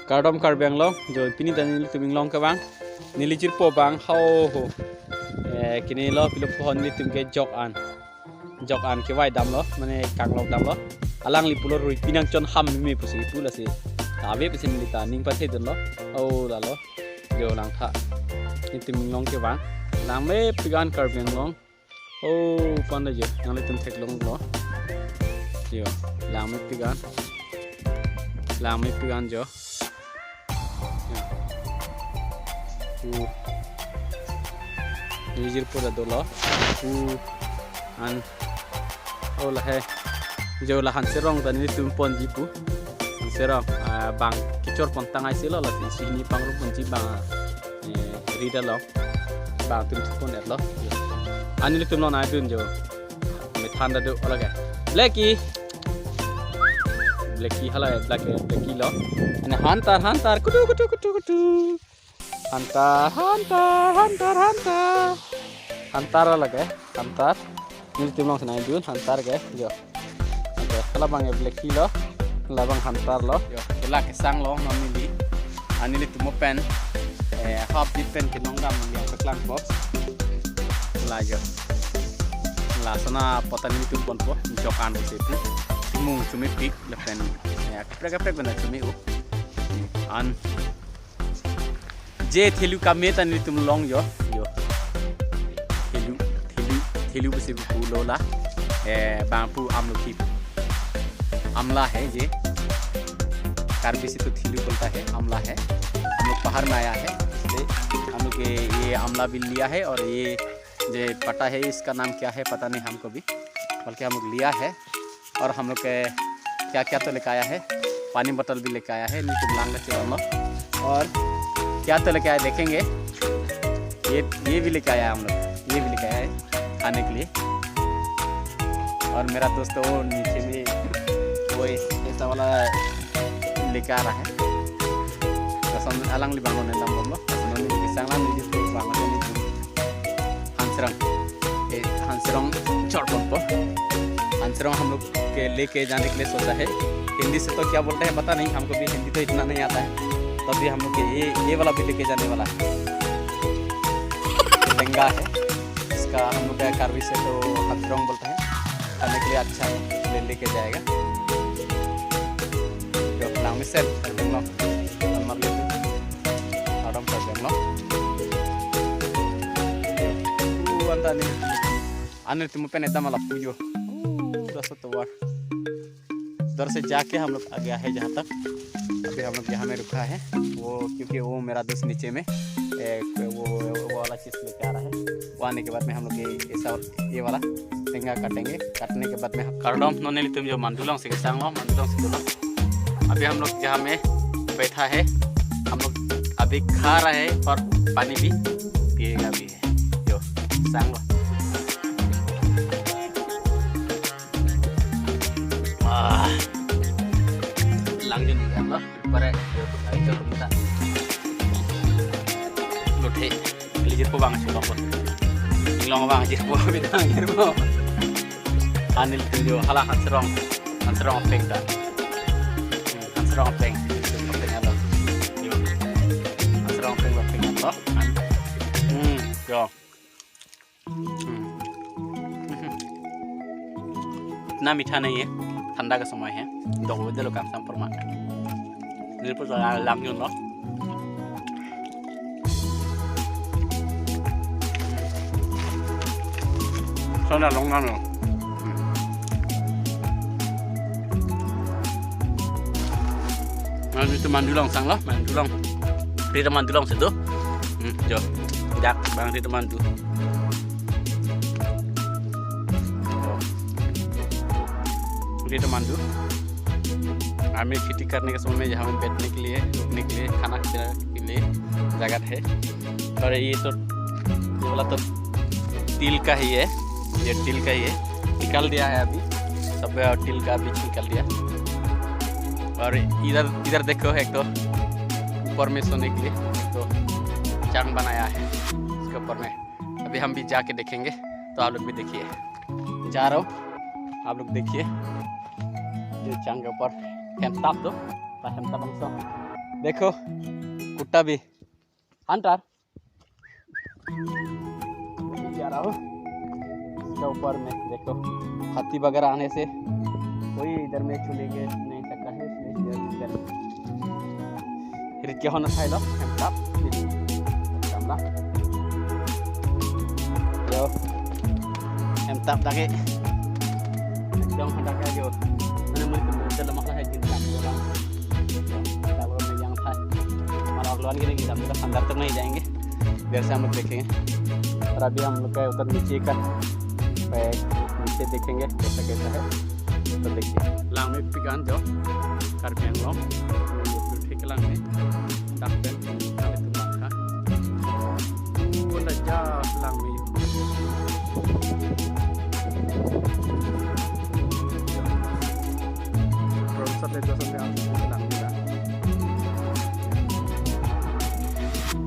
Kardom karbeng long jo pini dan nili tuming long ka bang nili chir po bang hau ho kini lo pilu pohon nili tum ke jok an ke wai dam lo mane kang lok dam lo alang li pulo rui pinang chon ham mi pusi pula si tabe pesi nili ta ning pa the don lo au la lo jo lang tha ni tuming long ke bang lang me pigan karbeng long oh panda je nang li tum thek long lo jo lang me pigan jo Nijir pura dolo an olah he jo lah han serong dan ini tumpon jipu han serong bang kicor pontang ai silo lah sini pang rumpun jibang rida lo bang tum thupon et lo an ini tum lo na dun jo me thanda do olah ke blackie hala blackie lo ane hantar kutu hantar lagi hantar ini timlong senai dun hantar ke jo oke kalau bang black kilo labang hantar lo jo kela kesang lo nomili anili tumo pen half di pen ke nongam yang keklang box lajo la sana potan ini tumpon po jokan situ timung cumi pik le pen ya keprek benar cumi an जे थेलु का मेता नि तुम लोंग यो थेलु बसे लोला बांपू आमलकी आमला है ये कार्बी से तो थेलु बोलता है आमला है हम लोग पहाड़ में आया है इसलिए हम लोग ये आमला भी लिया है और ये जो पता है इसका नाम क्या है पता नहीं हमको भी बल्कि हम लोग लिया है और हम लोग क्या क्या तो लेकर आया है पानी बोतल भी लेकर आया है नहीं तो लांग और क्या तो लेके आए देखेंगे ये भी लेके आया हम लोग ये भी लेके आया है खाने के लिए और मेरा दोस्त वो नीचे में वो ऐसा वाला लेके आ रहा है तो समझ अलग ली बांगो ने दम लो नोनी के संगला नी जिस बांगो ने हंसरंग चौड़पन पर हंसरंग हम लोग के लेके जाने के लिए सोचा है हिंदी से तो क्या बोलते हैं पता नहीं हमको भी हिंदी तो इतना नहीं आता है तभी हम लोग ये वाला भी लेके जाने वाला है लहंगा है इसका हम लोग का कार्बी से तो हथरंग बोलते हैं खाने के लिए अच्छा है लेके जाएगा जो प्लान में सेट कर देंगे आराम कर देंगे अंता नहीं आने तुम पे नेता मला पूजो दस तो वार उधर से जाके हम लोग आ गया है जहाँ तक अभी हम लोग यहाँ में रुका है वो क्योंकि वो मेरा दोस्त नीचे में वो वाला चीज़ लेके आ रहा है वो आने के बाद में हम लोग ये वाला टेंगा काटेंगे काटने के बाद में कार्डम नोने तुम जो मंदुलों से मंदुलों से दोनों अभी हम लोग जहाँ में बैठा है हम लोग अभी खा रहे हैं और पानी भी पिएगा भी है जो सांगो lanjut ya Allah pada itu kita luthi lijit po bang silo po ilong bang jis po bidang irmo anil tujo hala hansrong peng da hansrong peng Allah hansrong peng Allah yo इतना मीठा नहीं है ठंडा का समय है तो वो दे लो काम सम पर मार निर पर लाग जो लो सोना लोंगा नो man itu mandulong sang lo mandulong di teman mandulong situ jo jak bang di teman tu di teman tu हमें खेती करने के समय में जहाँ में बैठने के लिए रुकने के लिए खाना खाने के लिए जगह है और ये तो ये वाला तो तिल का ही है ये तिल का ही है निकाल दिया है अभी सब तिल का बीज निकाल दिया और इधर देखो एक तो ऊपर में सोने के लिए तो चांग बनाया है इसके ऊपर में अभी हम भी जाके देखेंगे तो आप लोग भी देखिए जा रहा हूँ आप लोग देखिए ये चांग के ऊपर हेमताप दो हेमताप देखो कुत्ता भी हंटर जा रहा हूँ इसके ऊपर में। देखो हाथी वगैरह आने से कोई इधर में चलेंगे नहीं सकता है, इसलिए इधर क्या होना चाहिए em tap lagi एकदम हटा के जो मैंने मुझे चल मसला है जिनका बोला तब में yang था मारा अगलवान के लिए हम लोग अंदर तक नहीं जाएंगे, देर से हम लोग देखेंगे। और अभी हम लोग का उधर नीचे का नीचे देखेंगे कैसा कैसा है, तो देखिए लांग में पिकान जो कार्बन लो ये ठीक लांग में डाक्टर कल तुम का वो लज्जा लांग में sampai 2 sampai 8 lang nila.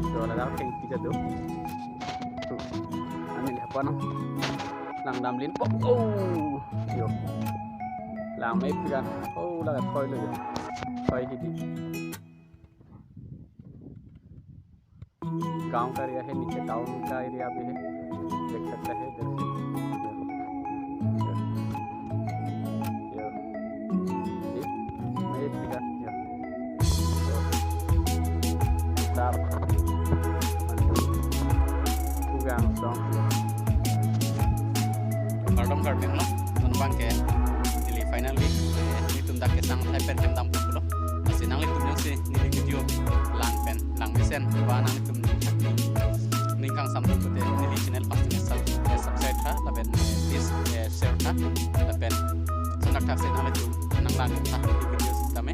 So wala daw kayong tiga do. So ano lihat pa no? Lang damlin. Oh. Yo. Lang may pigan. Oh lagat khoy lo. Khoy hindi. गांव का एरिया है, नीचे टाउन का एरिया भी है, देख सकते हैं इधर से। Kardom karding no, tunbang ke, nili finally ni tundak ke sang thai pen dam pulo, asin nang litum yang si nili video lang pen lang misen, ba nang litum ningkang sam tu te nili channel pasti subscribe tha, laben please share tha, laben sundak tha se nang litum nang lang tha video tame.